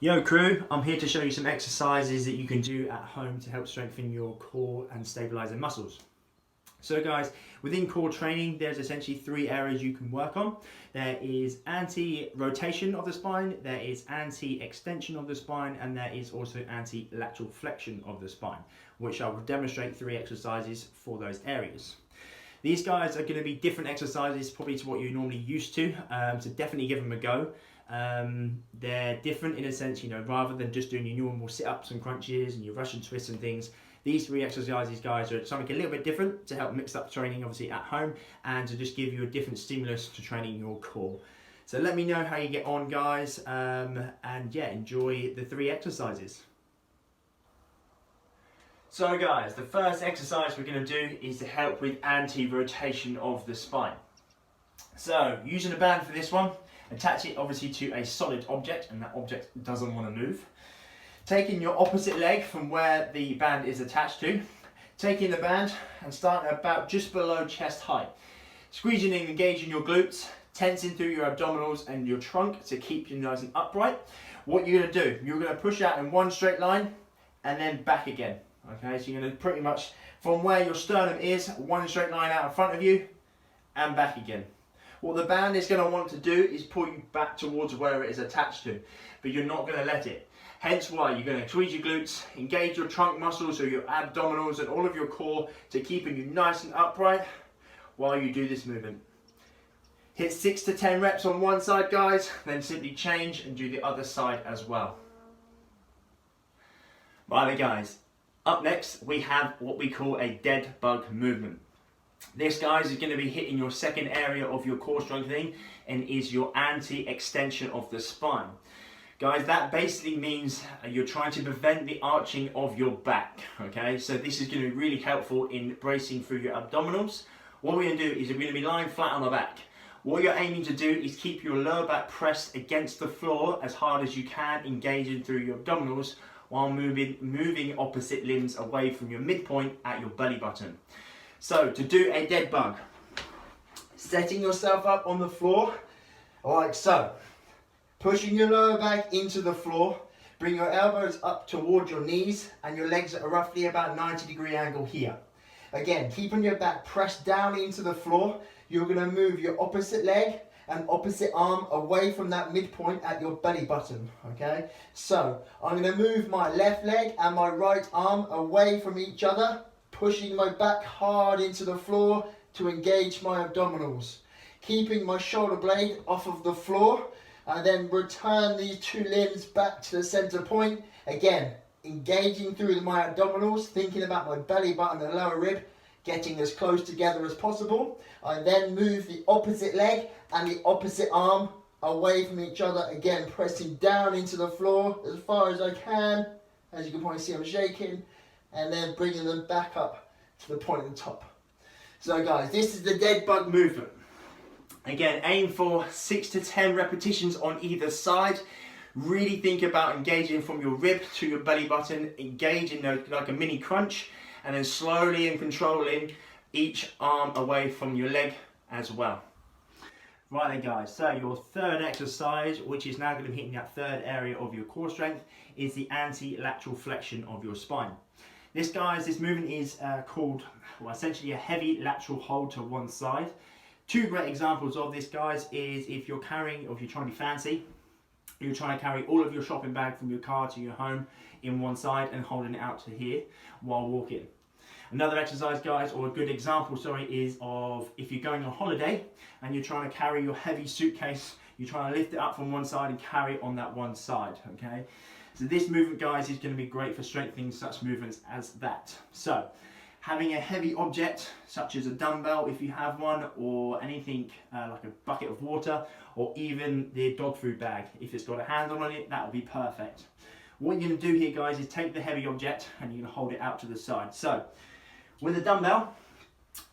Yo crew, I'm here to show you some exercises that you can do at home to help strengthen your core and stabilize the muscles. So guys, within core training, there's essentially three areas you can work on. There is anti-rotation of the spine, there is anti-extension of the spine, and there is also anti-lateral flexion of the spine, which I will demonstrate three exercises for those areas. These guys are going to be different exercises probably to what you're normally used to, so definitely give them a go. They're different in a sense, rather than just doing your normal sit-ups and crunches and your Russian twists and things. These three exercises, guys, are something a little bit different to help mix up training, obviously, at home, and to just give you a different stimulus to training your core. So let me know how you get on, guys, and yeah, enjoy the three exercises. So guys, the first exercise we're going to do is to help with anti-rotation of the spine. So, using a band for this one, attach it obviously to a solid object, and that object doesn't want to move. Taking your opposite leg from where the band is attached to, taking the band and starting about just below chest height. Squeezing and engaging your glutes, tensing through your abdominals and your trunk to keep you nice and upright. What you're going to do, you're going to push out in one straight line and then back again. Okay, so you're going to pretty much, from where your sternum is, one straight line out in front of you and back again. What the band is going to want to do is pull you back towards where it is attached to, but you're not going to let it. Hence why you're going to squeeze your glutes, engage your trunk muscles, so your abdominals and all of your core, to keeping you nice and upright while you do this movement. Hit 6 to 10 reps on one side, guys, then simply change and do the other side as well. Right, guys, up next we have what we call a dead bug movement. This, guys, is going to be hitting your second area of your core strengthening and is your anti-extension of the spine. Guys, that basically means you're trying to prevent the arching of your back, okay? So this is going to be really helpful in bracing through your abdominals. What we're going to do is we're going to be lying flat on the back. What you're aiming to do is keep your lower back pressed against the floor as hard as you can, engaging through your abdominals while moving opposite limbs away from your midpoint at your belly button. So, to do a dead bug, setting yourself up on the floor, like so. Pushing your lower back into the floor, bring your elbows up toward your knees and your legs at a roughly about 90-degree angle here. Again, keeping your back pressed down into the floor, you're going to move your opposite leg and opposite arm away from that midpoint at your belly button, okay? So, I'm going to move my left leg and my right arm away from each other, pushing my back hard into the floor to engage my abdominals. Keeping my shoulder blade off of the floor, and then return these two limbs back to the center point. Again, engaging through my abdominals, thinking about my belly button and lower rib, getting as close together as possible. I then move the opposite leg and the opposite arm away from each other, again pressing down into the floor as far as I can. As you can probably see, I'm shaking, and then bringing them back up to the point at the top. So guys, this is the dead bug movement. Again, aim for 6 to 10 repetitions on either side. Really think about engaging from your rib to your belly button, engaging like a mini crunch, and then slowly and controlling each arm away from your leg as well. Right then, guys, so your third exercise, which is now going to be hitting that third area of your core strength, is the anti-lateral flexion of your spine. This, guys, this movement is called, well, essentially a heavy lateral hold to one side. Two great examples of this, guys, is if you're carrying, or if you're trying to be fancy, you're trying to carry all of your shopping bag from your car to your home in one side and holding it out to here while walking. Another exercise, guys, or a good example, sorry, is of if you're going on holiday and you're trying to carry your heavy suitcase, you're trying to lift it up from one side and carry it on that one side, okay? So this movement, guys, is going to be great for strengthening such movements as that. So, having a heavy object, such as a dumbbell if you have one, or anything like a bucket of water, or even the dog food bag. If it's got a handle on it, that would be perfect. What you're going to do here, guys, is take the heavy object and you're going to hold it out to the side. So, with a dumbbell,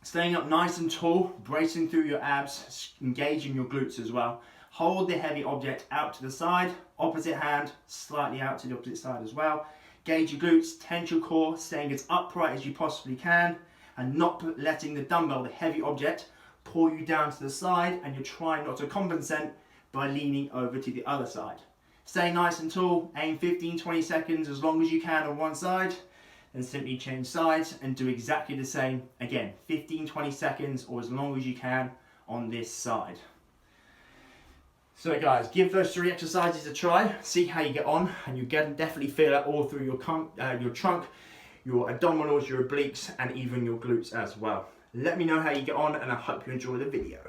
staying up nice and tall, bracing through your abs, engaging your glutes as well. Hold the heavy object out to the side, opposite hand, slightly out to the opposite side as well. Gauge your glutes, tense your core, staying as upright as you possibly can, and not letting the dumbbell, the heavy object, pull you down to the side, and you're trying not to compensate by leaning over to the other side. Stay nice and tall, aim 15-20 seconds as long as you can on one side, then simply change sides and do exactly the same, again, 15-20 seconds or as long as you can on this side. So guys, give those 3 exercises a try, see how you get on, and you can definitely feel that all through your trunk, your abdominals, your obliques, and even your glutes as well. Let me know how you get on, and I hope you enjoy the video.